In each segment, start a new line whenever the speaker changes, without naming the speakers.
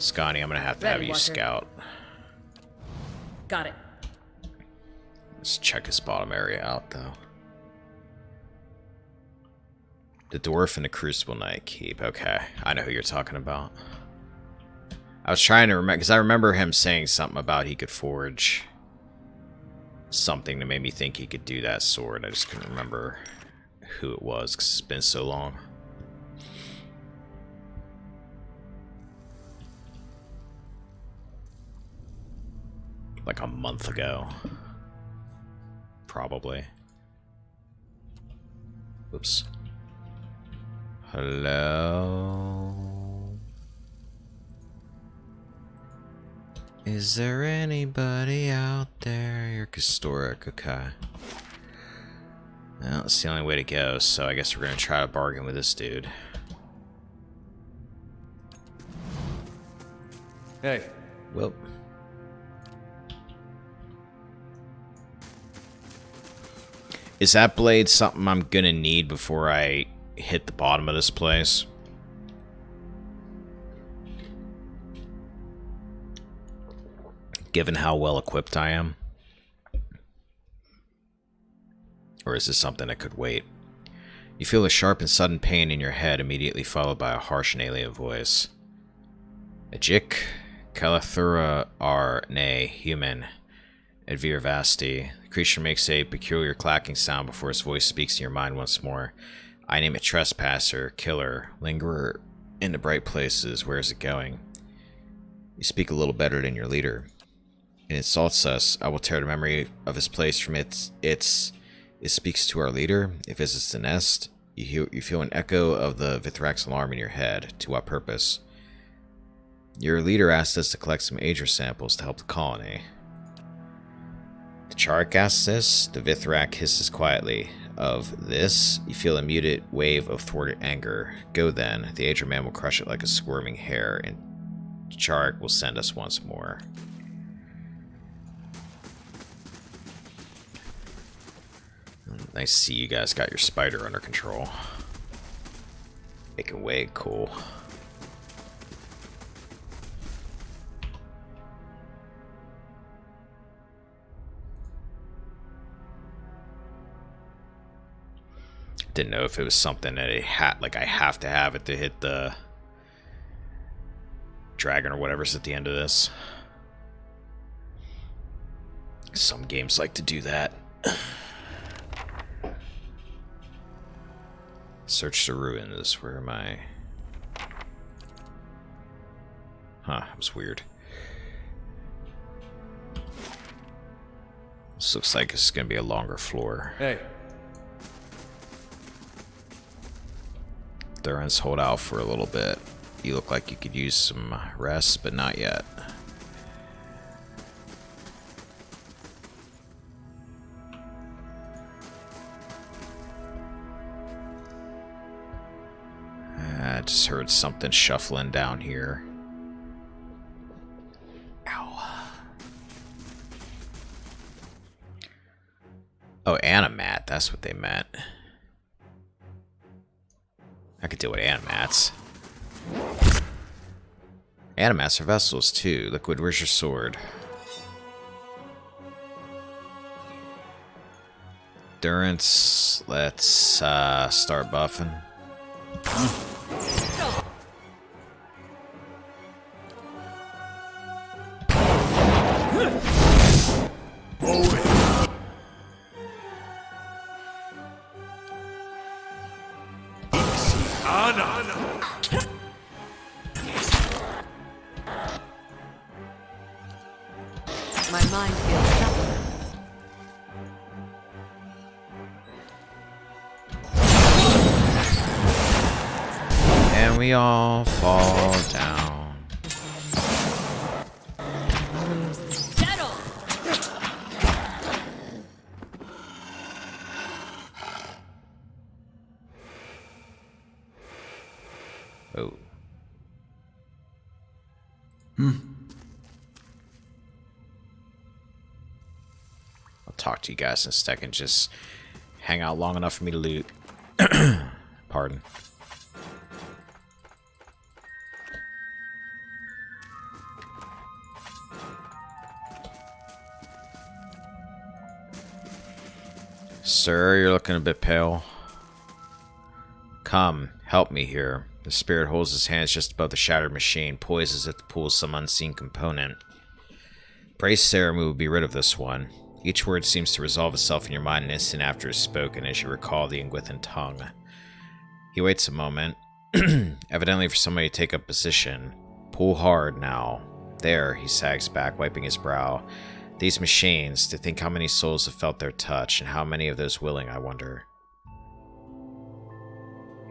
Scotty, I'm gonna have to have you scout.
Got it.
Let's check this bottom area out, though. The Dwarf and the Crucible Knight Keep. Okay, I know who you're talking about. I was trying to remember, because I remember him saying something about he could forge something that made me think he could do that sword. I just couldn't remember who it was, because it's been so long. Like a month ago. Probably. Oops. Hello? Is there anybody out there? You're historic, okay. Well, that's the only way to go, so I guess we're gonna try to bargain with this dude.
Hey.
Well. Is that blade something I'm gonna need before I hit the bottom of this place? Given how well equipped I am? Or is this something that could wait? You feel a sharp and sudden pain in your head, immediately followed by a harsh and alien voice. Ajik, Kalathura are, nay, human. Advir Vasti. The creature makes a peculiar clacking sound before its voice speaks in your mind once more. I name it trespasser, killer, lingerer in the bright places. Where is it going? You speak a little better than your leader. It insults us. I will tear the memory of his place from it speaks to our leader. It visits the nest. You feel an echo of the Vithrax alarm in your head. To what purpose? Your leader asked us to collect some Aegir samples to help the colony. The Chark asks this. The Vithrak hisses quietly. Of this, you feel a muted wave of thwarted anger. Go then. The Aegir man will crush it like a squirming hare, and Chark will send us once more. Nice to see you guys got your spider under control. Making way cool. Didn't know if it was something that it had, like I have to have it to hit the dragon or whatever's at the end of this. Some games like to do that. Search the ruins. Where am I? Huh, that was weird. This looks like it's gonna be a longer floor.
Hey.
Durance, hold out for a little bit. You look like you could use some rest, but not yet. I just heard something shuffling down here. Ow. Oh, Animat, that's what they meant. I could deal with Animats. Animats are vessels too. Liquid, where's your sword? Durance, let's start buffing.
My mind feels supple.
And we all fall down.
Settle.
Oh. I'll talk to you guys in a second. Just hang out long enough for me to loot. Pardon. Sir, you're looking a bit pale. Come, help me here. The spirit holds his hands just above the shattered machine, poised as if to pull some unseen component. Pray Saramu will be rid of this one. Each word seems to resolve itself in your mind an instant after it is spoken as you recall the Ingwithan tongue. He waits a moment, evidently for somebody to take up position. Pull hard now. There, he sags back, wiping his brow. These machines, to think how many souls have felt their touch, and how many of those willing, I wonder.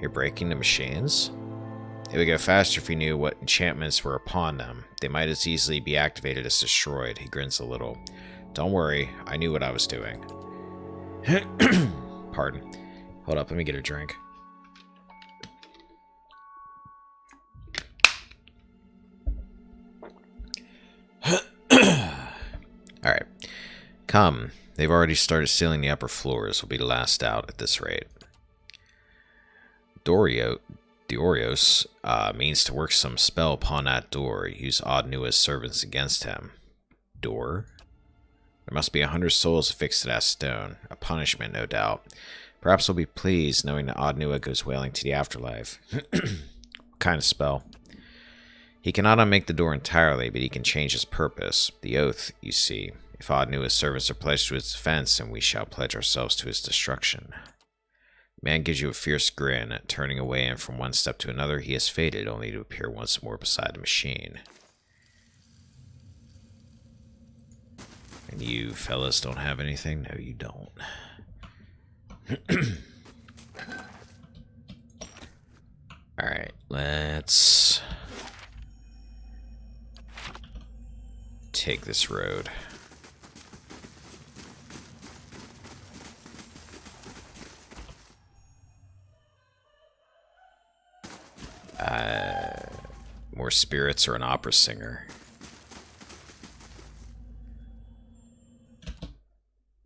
You're breaking the machines? It would go faster if we knew what enchantments were upon them. They might as easily be activated as destroyed. He grins a little. Don't worry, I knew what I was doing. Pardon. Hold up, let me get a drink. Alright. Come. They've already started sealing the upper floors. We'll be the last out at this rate. Diorios means to work some spell upon that door. Use Odd-Nua's servants against him. Door? There must be 100 souls affixed to that stone. A punishment, no doubt. Perhaps we'll be pleased knowing that Odd-Nua goes wailing to the afterlife. What kind of spell? He cannot unmake the door entirely, but he can change its purpose. The oath, you see. If Odd-Nua's servants are pledged to his defense, then we shall pledge ourselves to his destruction. The man gives you a fierce grin. Turning away, and from one step to another, he has faded, only to appear once more beside the machine. And you fellas don't have anything? No, you don't. Alright, let's take this road. More spirits or an opera singer?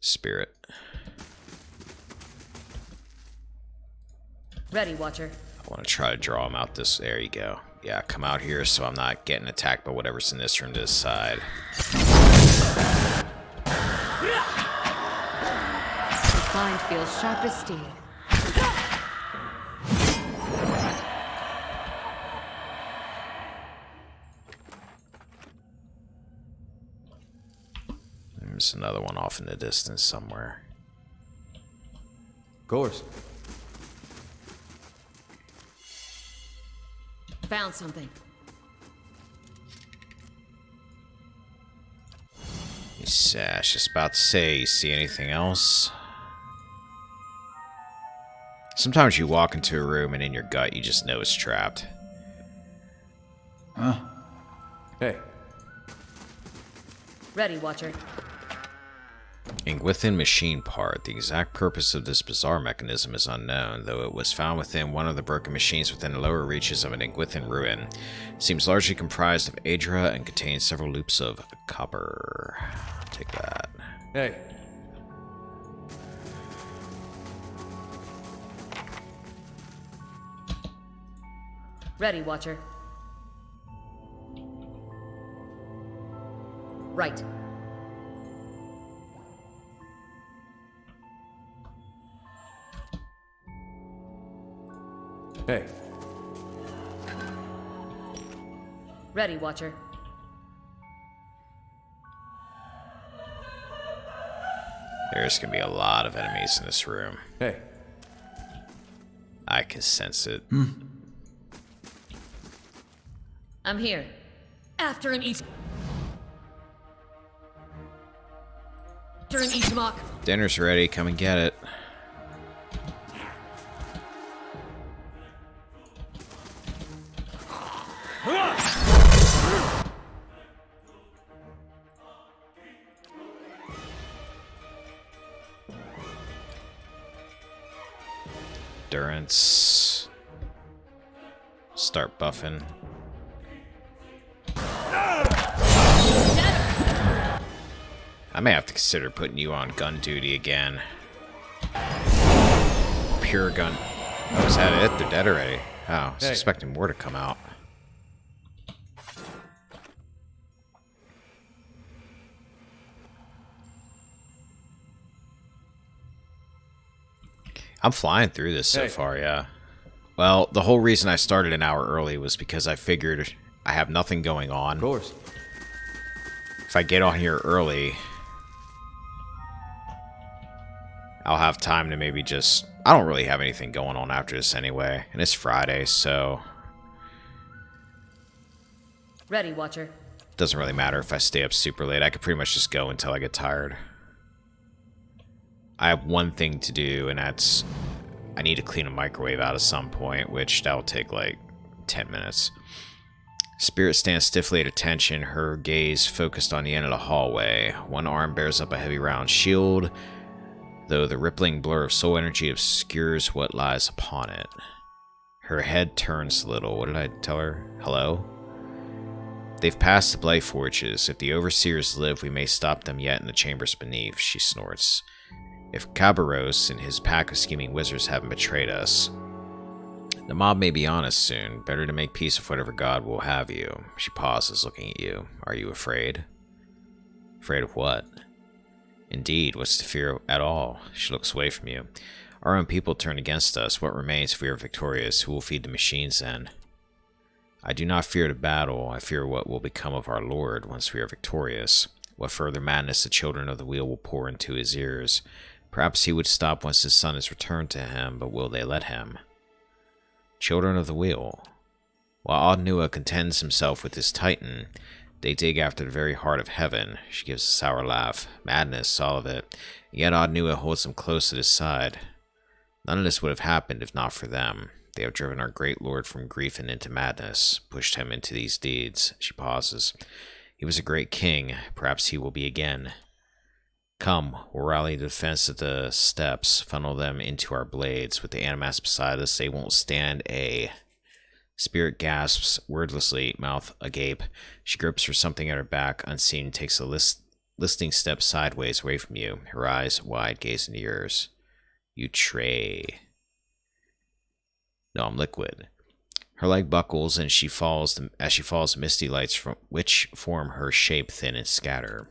Spirit.
Ready, Watcher.
I want to try to draw him out this. There you go. Yeah, come out here so I'm not getting attacked by whatever's in this room to the side.
Mind feels sharp as steel.
There's another one off in the distance somewhere.
Of course.
Found something.
I was just about to say, you see anything else? Sometimes you walk into a room and in your gut you just know it's trapped.
Huh? Hey.
Ready, Watcher.
Ingwithan machine part. The exact purpose of this bizarre mechanism is unknown, though it was found within one of the broken machines within the lower reaches of an Ingwithan ruin. It seems largely comprised of Adra and contains several loops of copper. Take that.
Hey.
Ready, Watcher. Right.
Hey.
Ready, Watcher.
There's gonna be a lot of enemies in this room.
Hey.
I can sense it.
I'm here. After him each. After him each mock.
Dinner's ready. Come and get it. Endurance. Start buffing. I may have to consider putting you on gun duty again. Pure gun. Oh, is that it? They're dead already. Oh, I was expecting more to come out. I'm flying through this so far, yeah. Well, the whole reason I started an hour early was because I figured I have nothing going on.
Of course.
If I get on here early, I'll have time to maybe just... I don't really have anything going on after this anyway. And it's Friday, so...
Ready, Watcher.
Doesn't really matter if I stay up super late. I could pretty much just go until I get tired. I have one thing to do, and that's... I need to clean a microwave out at some point, which that'll take like 10 minutes. Spirit stands stiffly at attention, her gaze focused on the end of the hallway. One arm bears up a heavy round shield, though the rippling blur of soul energy obscures what lies upon it. Her head turns a little. What did I tell her? Hello? They've passed the Blight Forges. If the Overseers live, we may stop them yet in the chambers beneath, she snorts. If Kabaros and his pack of scheming wizards haven't betrayed us. The mob may be honest soon. Better to make peace with whatever God will have you. She pauses, looking at you. Are you afraid? Afraid of what? Indeed, what's to fear at all? She looks away from you. Our own people turn against us. What remains if we are victorious? Who will feed the machines then? I do not fear the battle. I fear what will become of our Lord once we are victorious. What further madness the children of the wheel will pour into his ears. Perhaps he would stop once his son is returned to him, but will they let him? Children of the wheel. While Adnua contends himself with his titan, they dig after the very heart of heaven. She gives a sour laugh. Madness, all of it. Yet Adnua holds them close at his side. None of this would have happened if not for them. They have driven our great lord from grief and into madness, pushed him into these deeds. She pauses. He was a great king. Perhaps he will be again. Come, we'll rally the defense of the steps, funnel them into our blades. With the Animats beside us, they won't stand a... Spirit gasps wordlessly, mouth agape. She grips for something at her back, unseen, takes a listing step sideways away from you. Her eyes wide gaze into yours. You tray. No, I'm liquid. Her leg buckles, and she falls. As she falls, misty lights from which form her shape thin and scatter.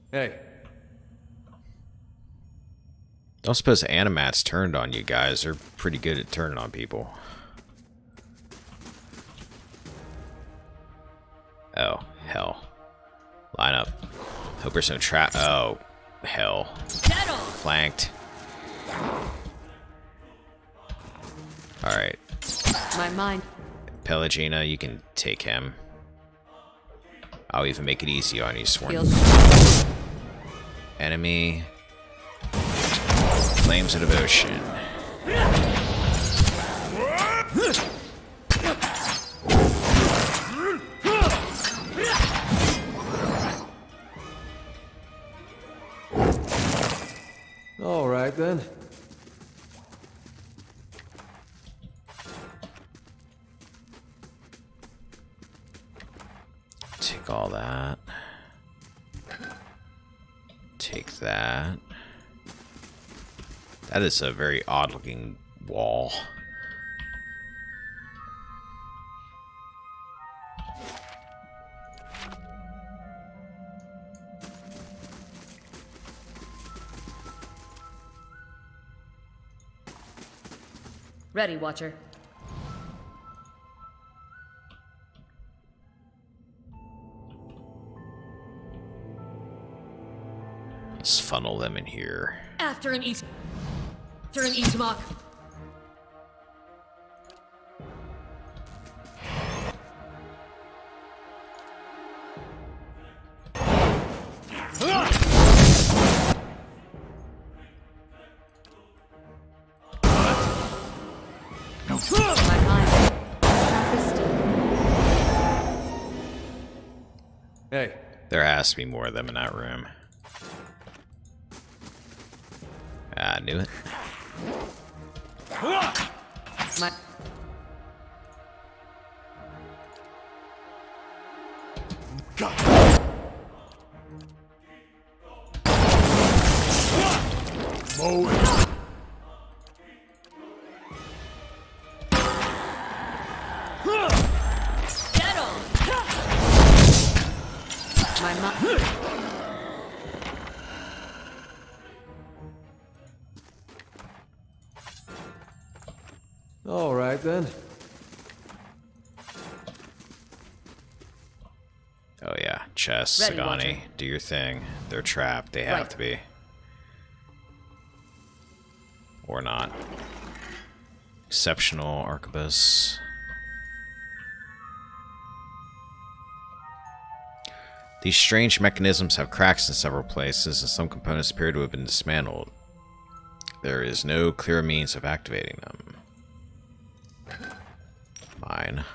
Hey.
Don't suppose Animats turned on you guys. They're pretty good at turning on people. Oh, hell. Line up. Hope there's no trap. Oh, hell.
Dead on.
Flanked. Alright.
My mind.
Pelagina, you can take him. I'll even make it easy on you, Sworn.
Feels...
Enemy. Flames of Devotion.
All right, then.
Take all that. Take that. That is a very odd looking wall.
Ready, Watcher.
Let's funnel them in here.
After an Ismok. My mind.
Hey.
There has to be more of them in that room. I knew it.
My... Dead on. My mind.
right then.
Oh yeah, chess,
Ready,
Sagani,
Roger.
do your thing. They're trapped. They have
Right.
to be. Or not. Exceptional arquebus. These strange mechanisms have cracks in several places, and some components appear to have been dismantled. There is no clear means of activating them. Mine.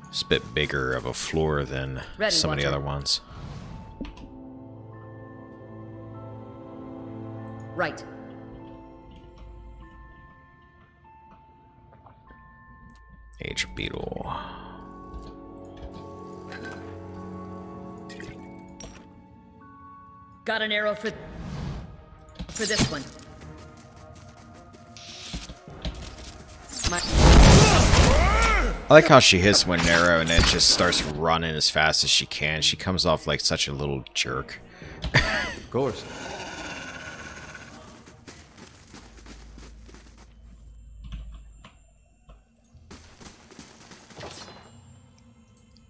It's a bit bigger of a floor than
Ready,
some of the
Watcher.
other ones.
Right.
Age beetle.
Got an arrow for this one.
I like how she hits one arrow and then just starts running as fast as she can. She comes off like such a little jerk.
Of course.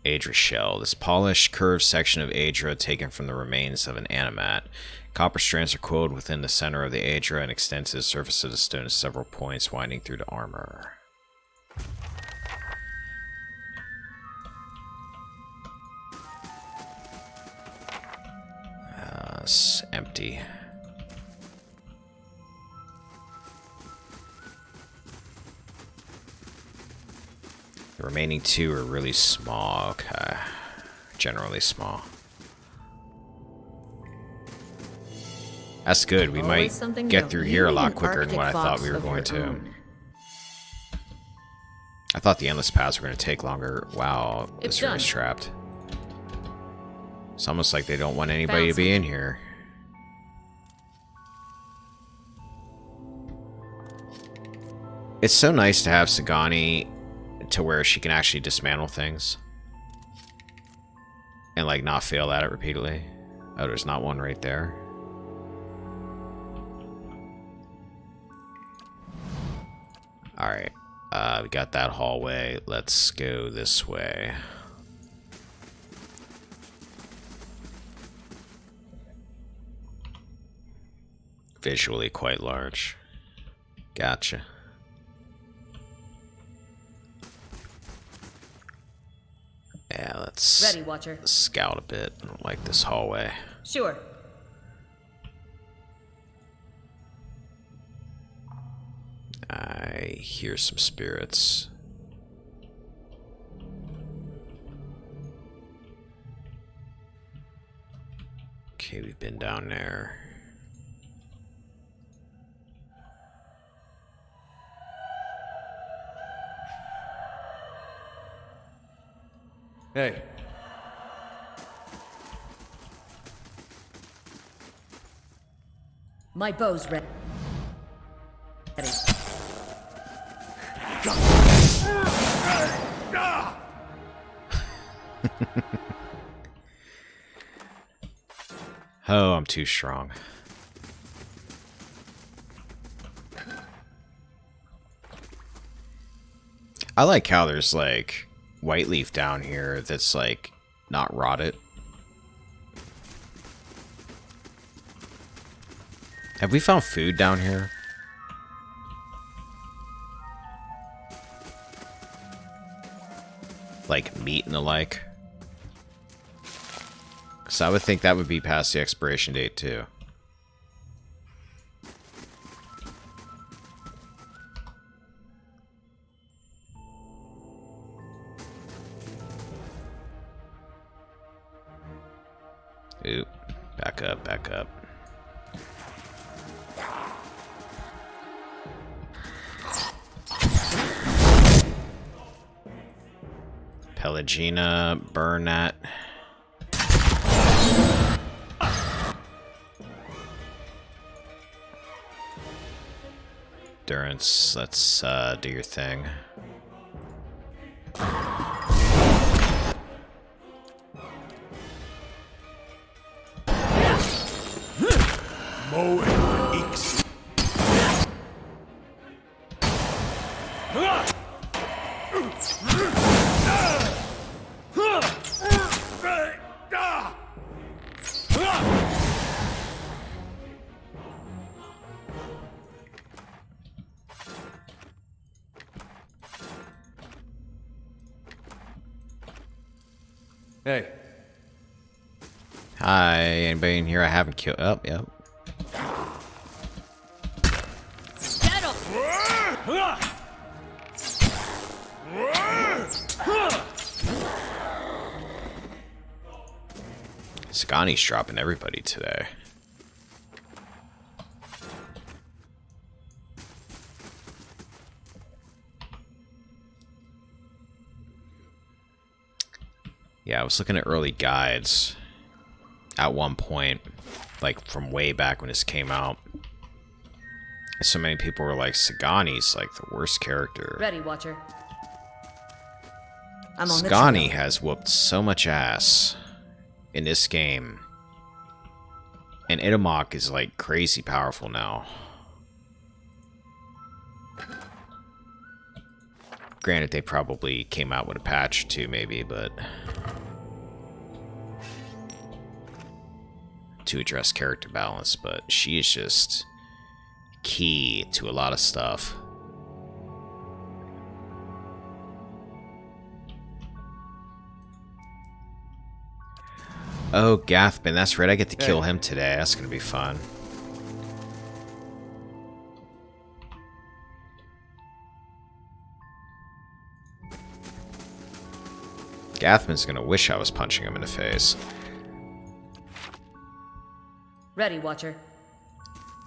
Aedra shell. This polished, curved section of Aedra taken from the remains of an animat. Copper strands are coiled within the center of the Aedra and extend to the surface of the stone at several points, winding through the armor. It's empty. The remaining two are really small. Okay. Generally small. That's good. We might
Always something
get
new.
through
You
here a
need
lot
an
quicker than what I
Arctic
thought
fox
we were
of
going
your
to.
own.
I thought the endless paths were going to take longer. Wow,
It's
this room is
done.
trapped. It's almost like they don't want anybody to
Found
be in here. It's so nice to have Sagani to where she can actually dismantle things. And like not fail at it repeatedly. Oh, there's not one right there. Alright. We got that hallway. Let's go this way. Visually quite large. Gotcha. Yeah, let's
Ready, Watcher.
scout a bit. I don't like this hallway.
Sure.
I hear some spirits. Okay, we've been down there.
Hey.
My bow's ready.
Oh, I'm too strong. I like how there's like white leaf down here that's like not rotted. Have we found food down here? Like meat and the like? Because I would think that would be past the expiration date too. Oop. Back up, back up. Pelagina, Burnat. Let's do your thing.
Hey,
Hi, anybody in here I haven't killed? Oh, yep.
Get him!
Sagani's dropping everybody today. Yeah, I was looking at early guides at one point, like from way back when this came out. So many people were like, Sagani's like the worst character.
Ready, Watcher. I'm on the
Sagani
trail.
has whooped so much ass in this game. And Itamok is like crazy powerful now. Granted, they probably came out with a patch or two maybe, but to address character balance, but she is just key to a lot of stuff. Oh, Gathman, that's right. I get to kill him today. That's going to be fun. Gathman's going to wish I was punching him in the face.
Ready, Watcher.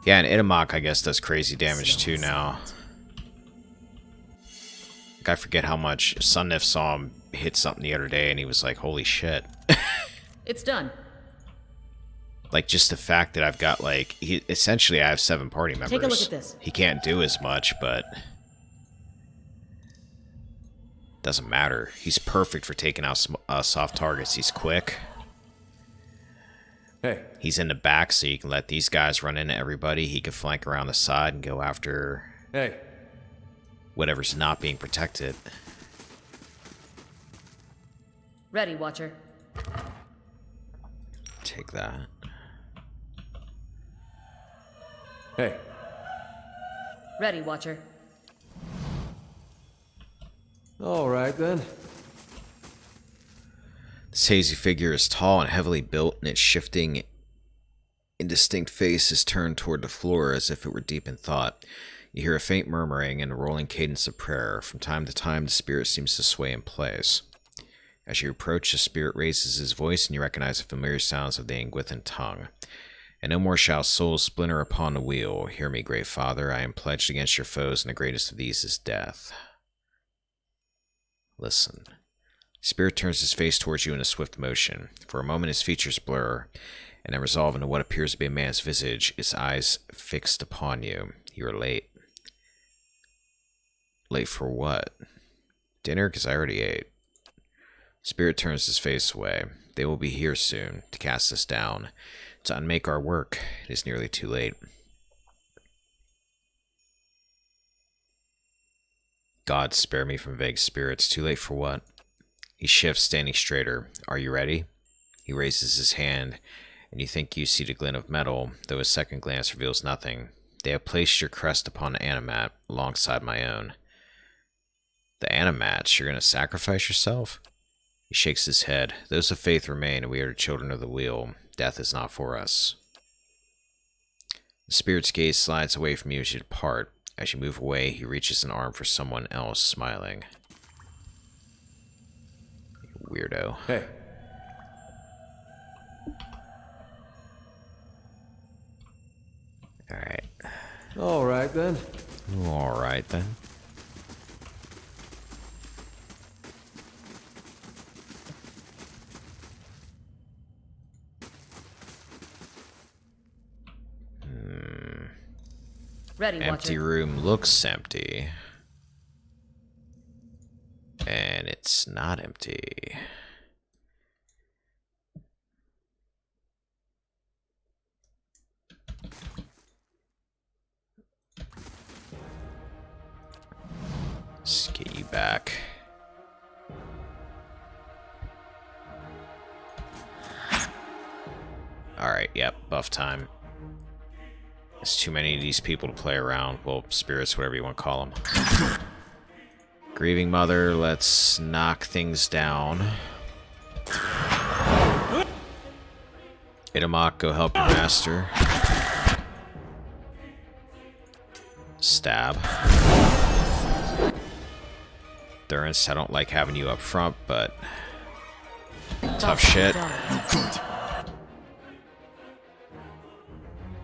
Yeah, and Itamok, I guess, does crazy damage too now. Like, I forget how much. Sunnif saw him hit something the other day, and he was like, holy shit.
It's done.
Like, just the fact that I've got, like, essentially I have 7 party members.
Take a look at this.
He can't do as much, but doesn't matter. He's perfect for taking out soft targets. He's quick.
hey,
He's in the back, so you can let these guys run into everybody. He can flank around the side and go after
hey.
whatever's not being protected.
Ready, Watcher.
Take that.
Hey,
Ready, Watcher.
all right then.
This hazy figure is tall and heavily built, and its shifting, indistinct face is turned toward the floor as if it were deep in thought. You hear a faint murmuring and a rolling cadence of prayer. From time to time, the spirit seems to sway in place. As you approach, the spirit raises his voice, and you recognize the familiar sounds of the Anguithan tongue. And no more shall souls splinter upon the wheel. Hear me, great father. I am pledged against your foes, and the greatest of these is death. Listen. Spirit turns his face towards you in a swift motion. For a moment his features blur, and then resolve into what appears to be a man's visage, its eyes fixed upon you. You are late. Late for what? Dinner? Because I already ate. Spirit turns his face away. They will be here soon, to cast us down. To unmake our work. It is nearly too late. God, spare me from vague spirits. Too late for what? He shifts, standing straighter. Are you ready? He raises his hand, and you think you see the glint of metal, though a second glance reveals nothing. They have placed your crest upon an animat, alongside my own. The animats? You're going to sacrifice yourself? He shakes his head. Those of faith remain, and we are the children of the wheel. Death is not for us. The spirit's gaze slides away from you as you depart. As you move away, he reaches an arm for someone else, smiling. Weirdo.
Hey,
Alright.
all right then.
Alright then.
Ready,
Empty
Watcher.
room looks empty. And it's not empty. Let's get you back. Alright, yep, buff time. There's too many of these people to play around. Well, spirits, whatever you want to call them. Grieving Mother, let's knock things down. Itamok, go help your master. Stab. Durance, I don't like having you up front, but tough shit.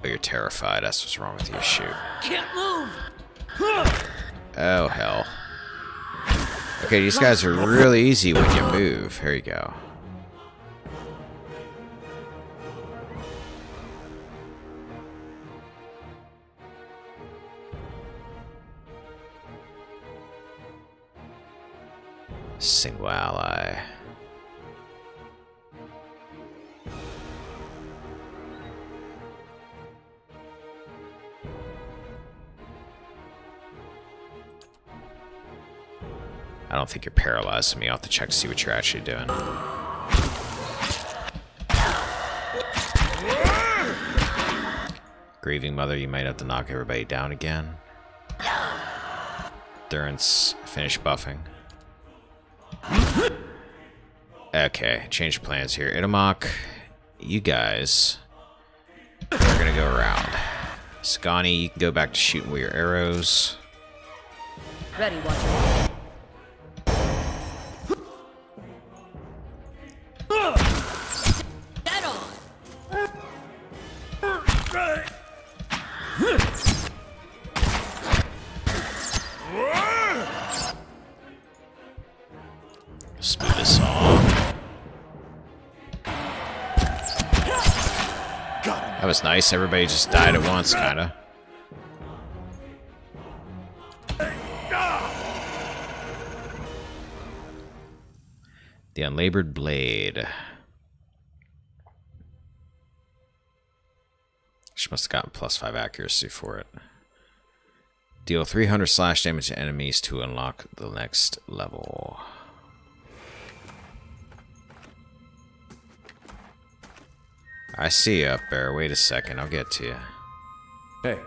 Oh, you're terrified. That's what's wrong with you. Shoot.
Can't move.
Oh, hell. Okay, these guys are really easy when you move. Here you go. Single ally. I don't think you're paralyzed me. I'll have to check to see what you're actually doing. Grieving Mother, you might have to knock everybody down again. Durance, finish buffing. Okay, change plans here. Itamok, you guys are gonna go around. Scani, you can go back to shooting with your arrows.
Ready, Watcher. Get on.
Smooth this off. That was nice. Everybody just died at once, kinda. The Unlabored Blade. She must have gotten +5 accuracy for it. Deal 300 slash damage to enemies to unlock the next level. I see you up there. Wait a second, I'll get to you.
Hey.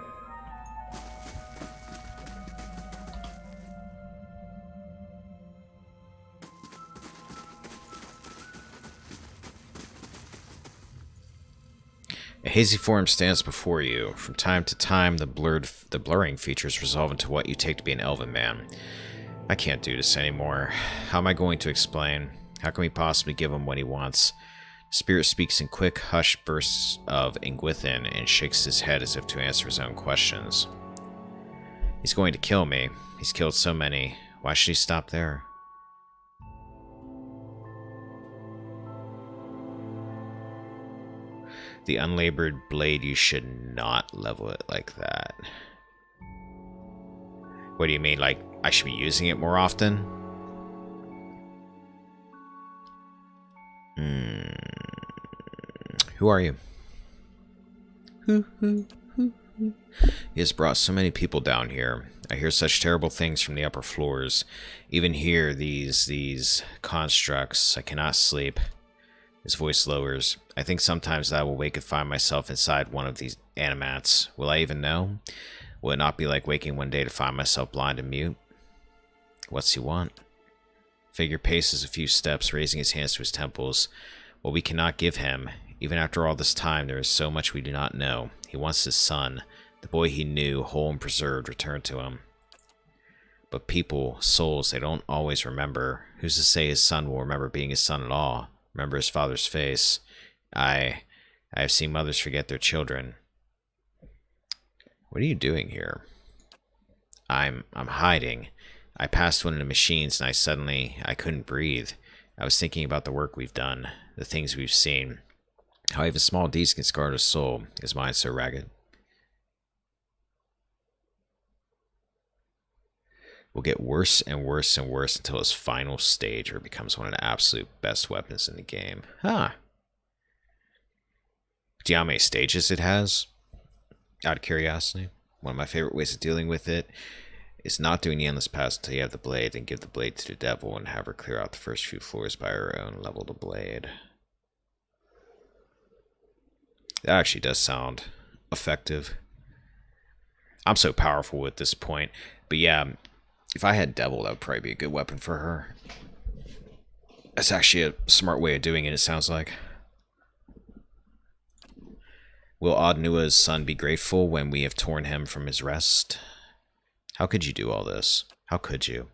A hazy form stands before you. From time to time, the blurring features resolve into what you take to be an elven man. I can't do this anymore. How am I going to explain? How can we possibly give him what he wants? Spirit speaks in quick, hushed bursts of Ingwithin and shakes his head as if to answer his own questions. He's going to kill me. He's killed so many. Why should he stop there? The Unlabored Blade, you should not level it like that. What do you mean, like, I should be using it more often? Who are you? He has brought so many people down here. I hear such terrible things from the upper floors. Even here, these constructs. I cannot sleep. His voice lowers. I think sometimes that I will wake and find myself inside one of these animats. Will I even know? Will it not be like waking one day to find myself blind and mute? What's he want? Figure paces a few steps, raising his hands to his temples. What we cannot give him. Even after all this time, there is so much we do not know. He wants his son, the boy he knew, whole and preserved, returned to him. But people, souls, they don't always remember. Who's to say his son will remember being his son at all? Remember his father's face? I have seen mothers forget their children. What are you doing here? I'm hiding. I passed one of the machines and I couldn't breathe. I was thinking about the work we've done, the things we've seen. How even small deeds can scar a soul. Is mine so ragged? will get worse and worse and worse until his final stage where it becomes one of the absolute best weapons in the game. Huh. Do you know how many stages it has? Out of curiosity. One of my favorite ways of dealing with it is not doing the endless pass until you have the blade, then give the blade to the devil and have her clear out the first few floors by her own level the blade. That actually does sound effective. I'm so powerful at this point. But yeah, if I had devil, that would probably be a good weapon for her. That's actually a smart way of doing it, it sounds like. Will Adnua's son be grateful when we have torn him from his rest? How could you do all this? How could you?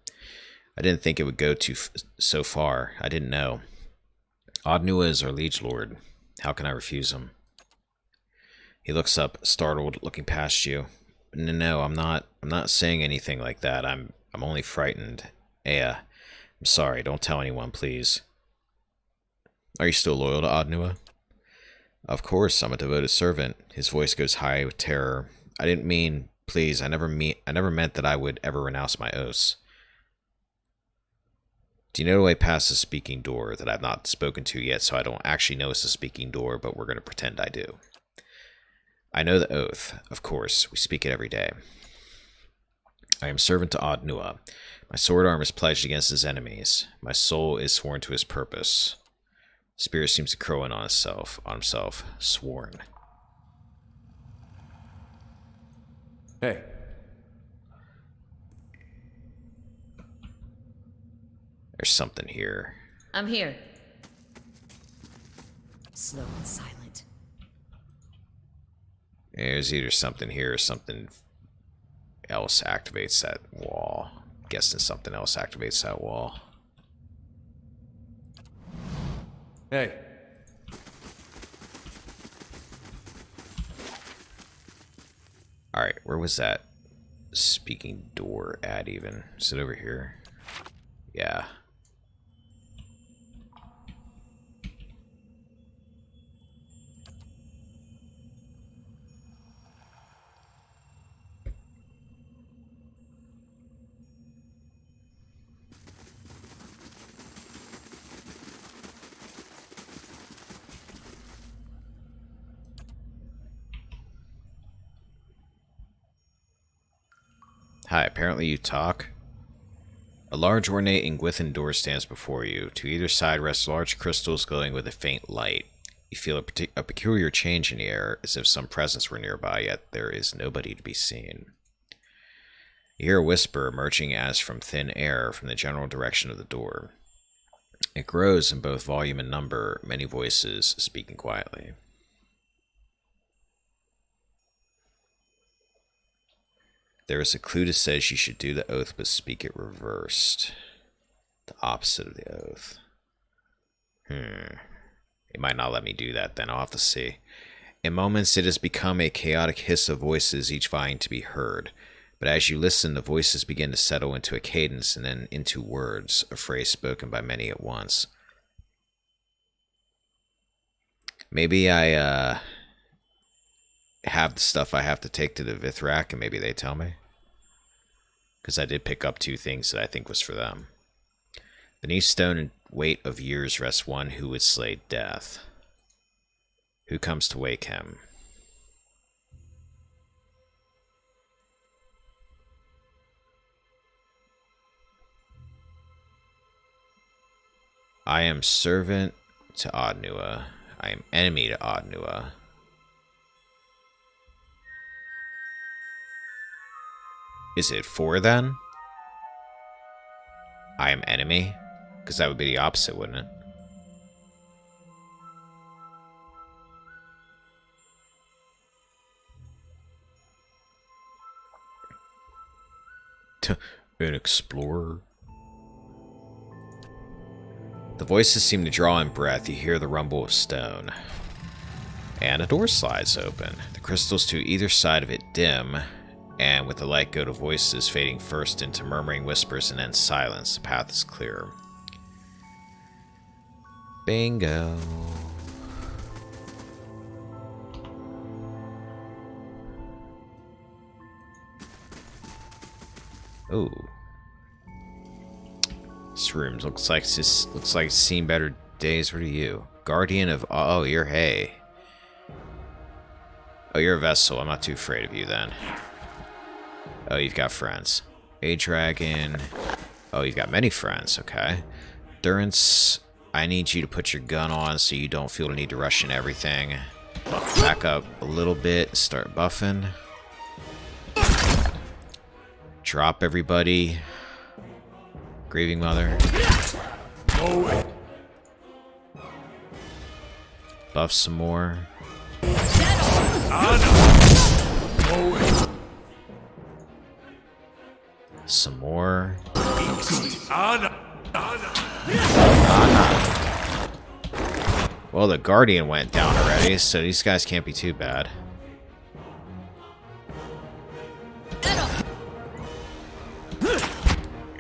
I didn't think it would go so far. I didn't know. Adnua is our liege lord. How can I refuse him? He looks up, startled, looking past you. No, I'm not saying anything like that. I'm only frightened. Aya, I'm sorry. Don't tell anyone, please. Are you still loyal to Adnua? Of course, I'm a devoted servant. His voice goes high with terror. I didn't mean, please, I never meant that I would ever renounce my oaths. Do you know the way past the speaking door that I've not spoken to yet, so I don't actually know it's a speaking door, but we're going to pretend I do? I know the oath, of course. We speak it every day. I am servant to Adnua. My sword arm is pledged against his enemies. My soul is sworn to his purpose. Spirit seems to crow in on himself. Sworn.
Hey.
There's something here.
I'm here. Slow and silent.
There's either something here or something else activates that wall. I'm guessing something else activates that wall.
Hey.
Alright, where was that speaking door at even? Is it over here? Yeah. Hi, apparently you talk. A large ornate Ingwithan door stands before you. To either side rest large crystals glowing with a faint light. You feel a peculiar change in the air, as if some presence were nearby, yet there is nobody to be seen. You hear a whisper emerging as from thin air from the general direction of the door. It grows in both volume and number, many voices speaking quietly. There is a clue that says you should do the oath but speak it reversed. The opposite of the oath. It might not let me do that then, I'll have to see. In moments it has become a chaotic hiss of voices, each vying to be heard. But as you listen, the voices begin to settle into a cadence and then into words, a phrase spoken by many at once. Maybe I have the stuff I have to take to the Vithrak and maybe they tell me. Because I did pick up two things that I think was for them. Beneath stone and weight of years rests one who would slay death. Who comes to wake him? I am servant to Adnua. I am enemy to Adnua. Is it 4 then? I am enemy? Because that would be the opposite, wouldn't it? An explorer. The voices seem to draw in breath. You hear the rumble of stone. And a door slides open. The crystals to either side of it dim, and with the light go to voices fading first into murmuring whispers and then silence. The path is clear. Bingo. Ooh. This room looks like it's seen better days. What are you? Guardian of... Oh, you're Hay. Oh, you're a vessel. I'm not too afraid of you then. Oh, you've got friends. A dragon. Oh, you've got many friends. Okay. Durance, I need you to put your gun on so you don't feel the need to rush in everything. Back up a little bit. Start buffing. Drop everybody. Grieving Mother. Buff some more. Some more. Well, the Guardian went down already, so these guys can't be too bad.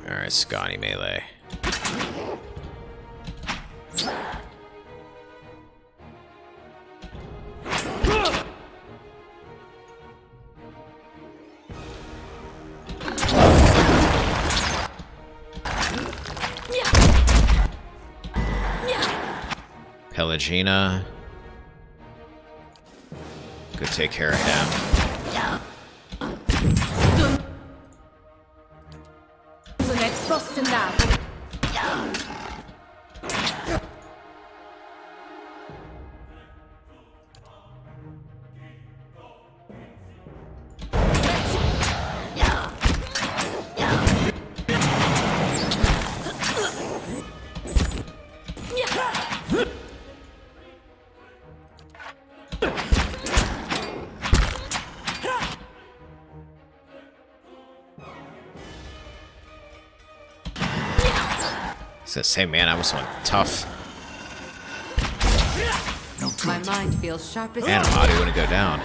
Alright, Scotty melee. Pelagina. Go take care of him. So say, man, I was on tough.
My mind feels sharp as
And Ahmadi wouldn't go down.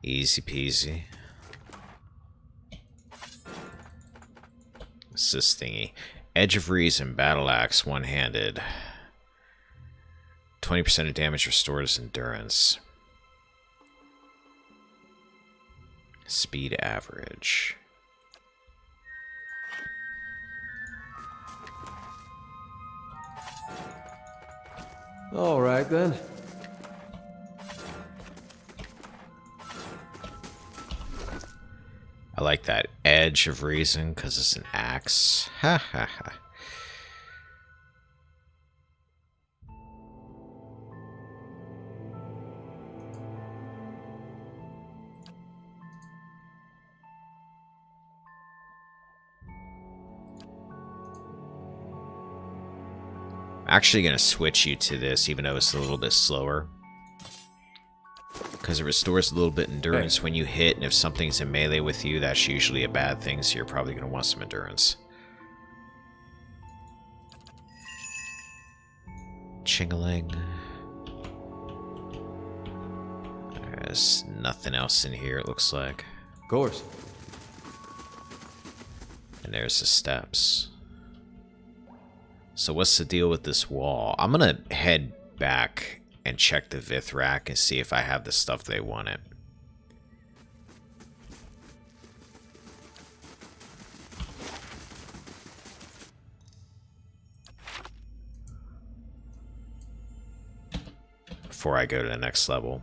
Easy peasy. What's this thingy? Edge of Reason, Battle Axe, one-handed. 20% of damage restored as endurance. Speed average.
All right, then.
I like that Edge of Reason because it's an axe. Ha ha ha. I'm actually going to switch you to this, even though it's a little bit slower. Because it restores a little bit endurance when you hit, and if something's in melee with you, that's usually a bad thing, so you're probably going to want some endurance. Chingaling. There's nothing else in here, it looks like.
Of course.
And there's the steps. So what's the deal with this wall? I'm gonna head back and check the Vithrak and see if I have the stuff they wanted. Before I go to the next level.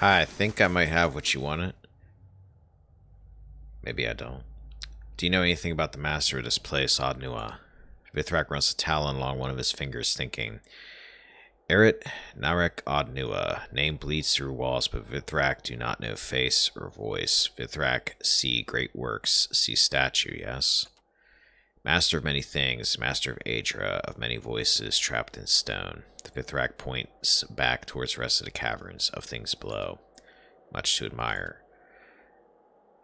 Hi, I think I might have what you wanted. Maybe I don't. Do you know anything about the master of this place, Adnua? Vithrak runs a talon along one of his fingers, thinking. Erit Narek Adnua. Name bleeds through walls, but Vithrak do not know face or voice. Vithrak see great works, see statue, yes? Master of many things, master of Aedra, of many voices, trapped in stone. The Vithrak points back towards the rest of the caverns, of things below. Much to admire.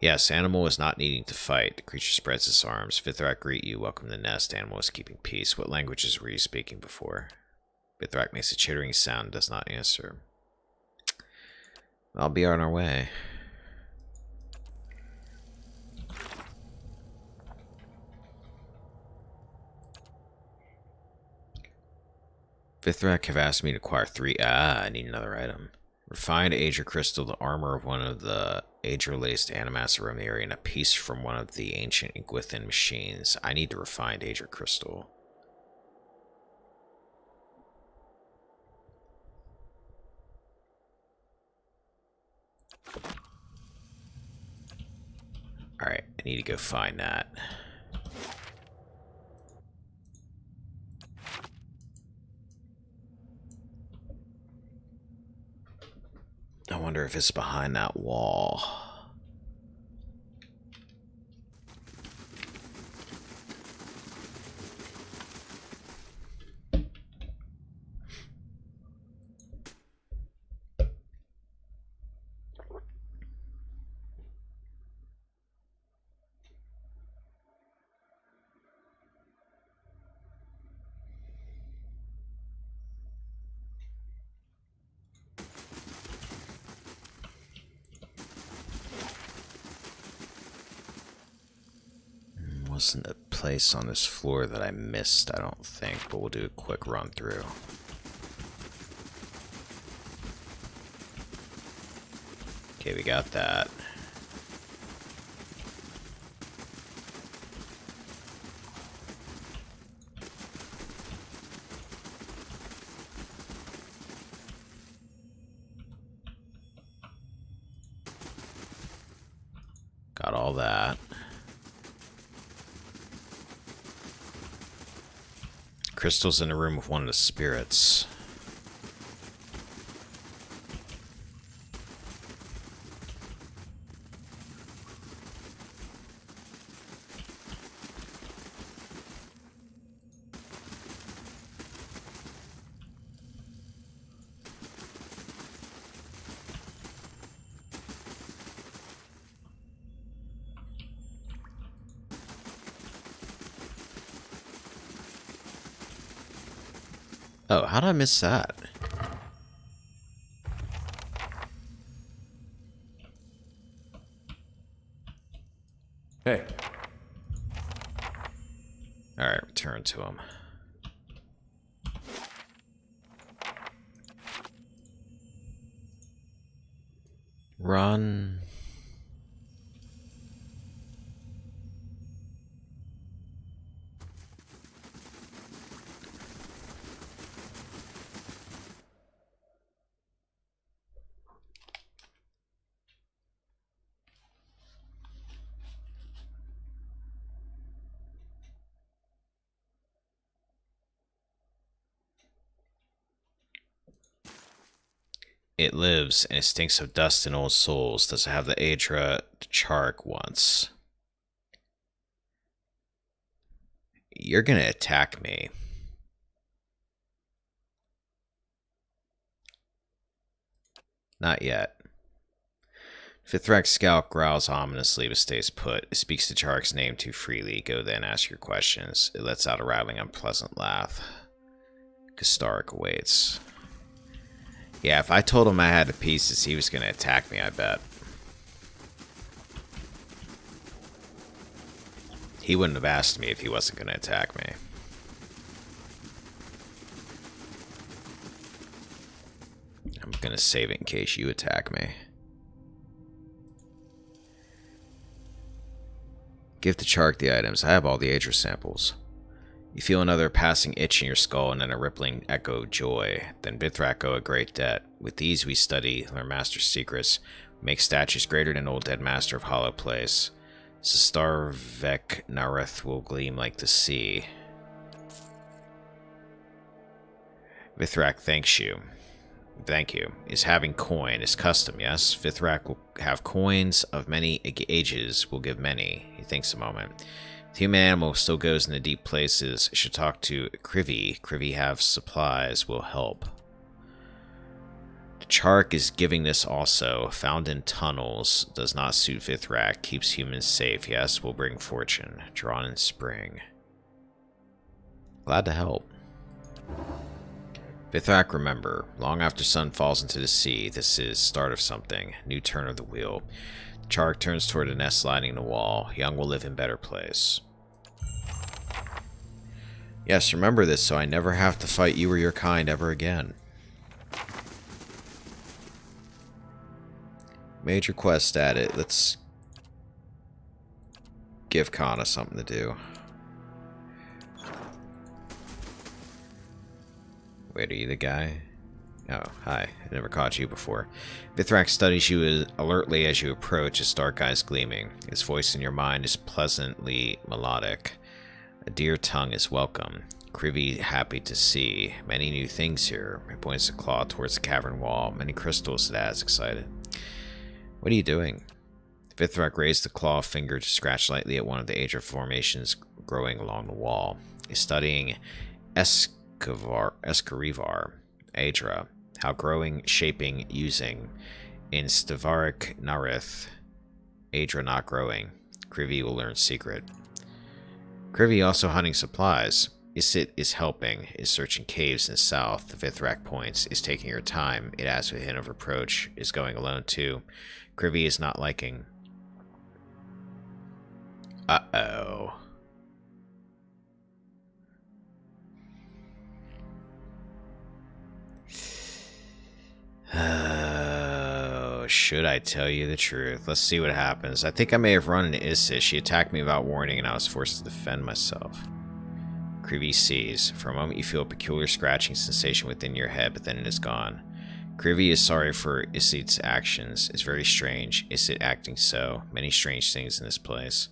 Yes, Animal is not needing to fight. The creature spreads its arms. Vithrak, greet you. Welcome to the nest. Animal is keeping peace. What languages were you speaking before? Vithrak makes a chittering sound and does not answer. I'll be on our way. Vithrak have asked me to acquire 3. I need another item. Refined Aedra crystal, the armor of one of the Aedra-laced animats around the area, and a piece from one of the ancient Iguithan machines. I need the refined Aedra crystal. Alright, I need to go find that. I wonder if it's behind that wall. Wasn't a place on this floor that I missed, I don't think, but we'll do a quick run through. Okay, we got that. Got all that. Crystal's in the room with one of the spirits. Oh, how did I miss that?
Hey.
Alright, return to him. Run. It lives, and it stinks of dust and old souls. Does it have the Aedra Chark once? You're gonna attack me. Not yet. Vithrak's scalp growls ominously but stays put. It speaks the Chark's name too freely. Go then, ask your questions. It lets out a rattling, unpleasant laugh. Kastarik awaits. Yeah, if I told him I had the pieces, he was going to attack me, I bet. He wouldn't have asked me if he wasn't going to attack me. I'm going to save it in case you attack me. Give the Chark the items. I have all the Aedra samples. You feel another passing itch in your skull and then a rippling echo of joy. Then Vithrak owe a great debt. With these we study, learn master's secrets, make statues greater than old dead master of Hollow Place. Sestarvek Nareth will gleam like the sea. Vithrak thanks you. Thank you. Is having coin is custom, yes? Vithrak will have coins of many ages, will give many. He thinks a moment. The human animal still goes in the deep places. Should talk to Krivy. Krivy have supplies, will help. The Chark is giving this also. Found in tunnels. Does not suit Vithrak. Keeps humans safe. Yes, will bring fortune. Drawn in spring. Glad to help. Vithrak, remember, long after sun falls into the sea, this is start of something. New turn of the wheel. The Chark turns toward a nest lining in the wall. Young will live in better place. Yes, remember this so I never have to fight you or your kind ever again. Major quest added. Let's give Kana something to do. Wait, are you the guy? Oh, hi. I never caught you before. Vithrak studies you alertly as you approach, his dark eyes gleaming. His voice in your mind is pleasantly melodic. A dear tongue is welcome. Krivy happy to see. Many new things here. He points the claw towards the cavern wall. Many crystals, it adds, excited. What are you doing? Vithrak raised the claw finger to scratch lightly at one of the Adra formations growing along the wall. He's studying Escarivar, Adra, how growing, shaping, using. In Stavarik Narith, Adra not growing. Krivy will learn secret. Krivy also hunting supplies. Isit is helping, is searching caves in the south. The Vithrak points, is taking her time. It adds with a hint of reproach, is going alone too. Krivy is not liking. Uh-oh. Oh, should I tell you the truth? Let's see what happens. I think I may have run into Isit. She attacked me without warning and I was forced to defend myself. Krivy sees. For a moment you feel a peculiar scratching sensation within your head, but then it is gone. Krivy is sorry for Isit's actions. It's very strange. Isit acting so. Many strange things in this place.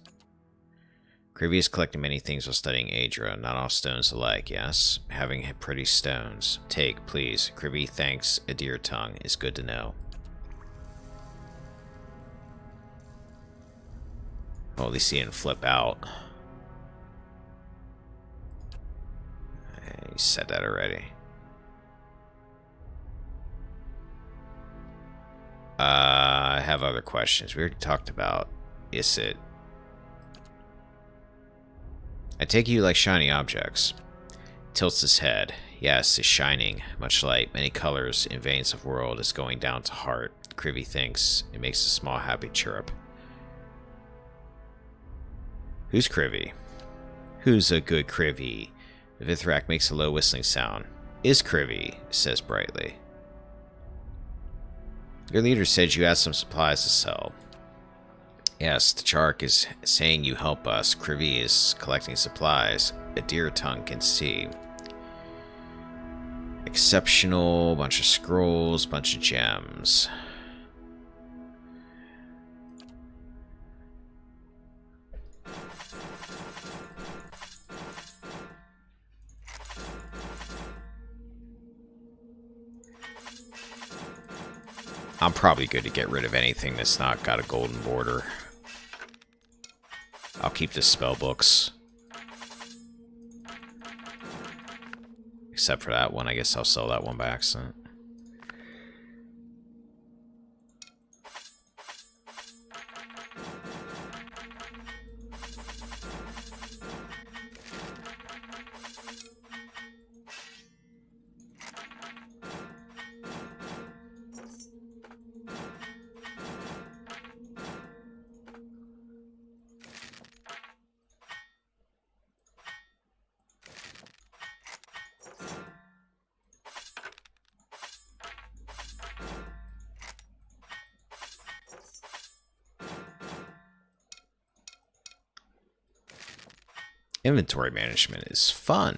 Krivy is collecting many things while studying Adra. Not all stones alike, yes? Having pretty stones. Take, please. Krivy thanks a dear tongue. Is good to know. Well, at least he didn't flip out. He said that already. I have other questions. We already talked about Isit. I take you like shiny objects. Tilts his head. Yes, is shining. Much light, many colors in veins of world is going down to heart. Krivy thinks. It makes a small happy chirp. Who's Krivy? Who's a good Krivy? Vithrak makes a low whistling sound. Is Krivy, says brightly. Your leader said you had some supplies to sell. Yes, the Chark is saying you help us. Krivy is collecting supplies. A dear tongue can see. Exceptional, bunch of scrolls, bunch of gems. I'm probably good to get rid of anything that's not got a golden border. I'll keep the spell books. Except for that one, I guess I'll sell that one by accident. Inventory management is fun.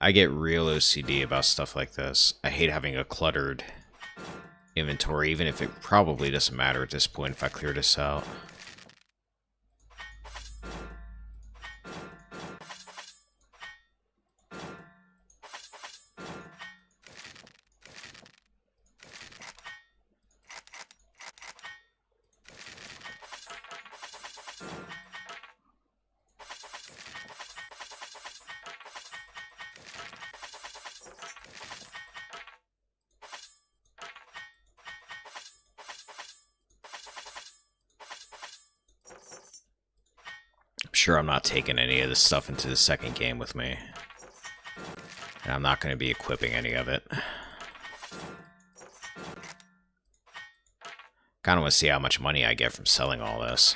I get real OCD about stuff like this. I hate having a cluttered inventory, even if it probably doesn't matter at this point if I clear this out. sure I'm not taking any of this stuff into the second game with me. And I'm not going to be equipping any of it. Kind of want to see how much money I get from selling all this.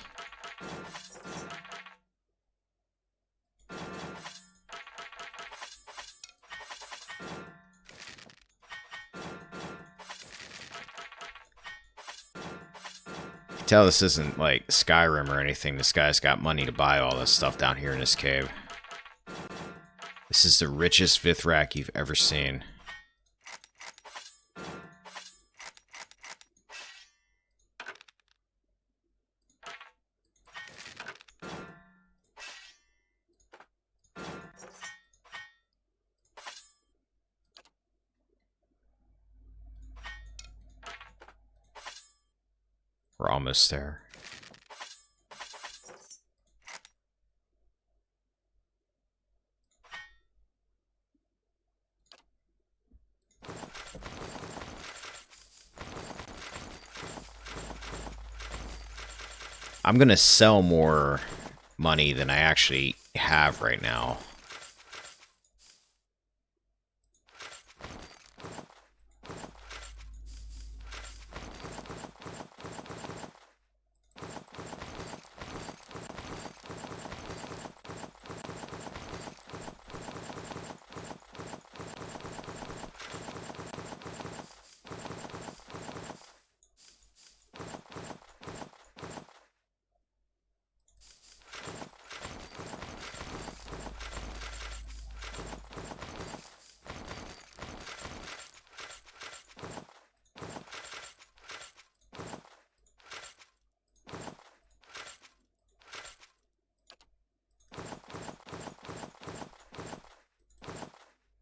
Tell this isn't like Skyrim or anything. This guy's got money to buy all this stuff down here in this cave. This is the richest Vithrak you've ever seen. We're almost there. I'm gonna sell more money than I actually have right now.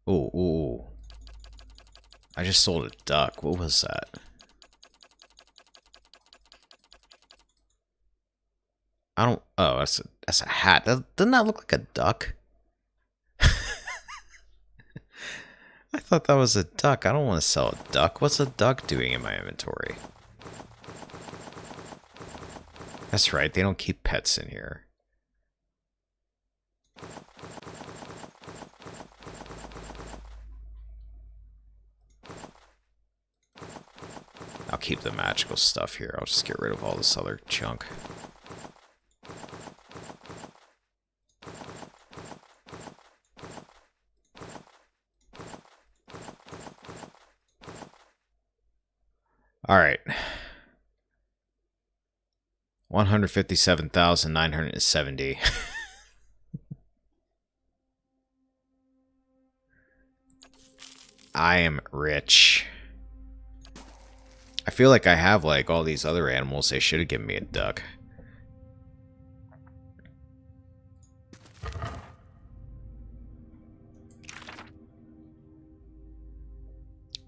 Ooh, ooh. I just sold a duck. What was that? I don't... Oh, that's a hat. Doesn't that look like a duck? I thought that was a duck. I don't want to sell a duck. What's a duck doing in my inventory? That's right. They don't keep pets in here. I'll keep the magical stuff here. I'll just get rid of all this other junk. All right. 157,970. I am rich. I feel like I have, like, all these other animals. They should have given me a duck.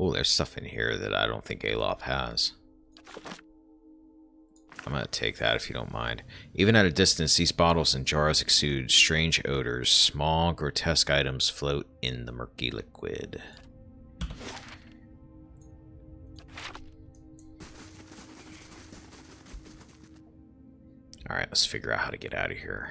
Oh, there's stuff in here that I don't think Alof has. I'm gonna take that if you don't mind. Even at a distance, these bottles and jars exude strange odors. Small, grotesque items float in the murky liquid. Alright, let's figure out how to get out of here.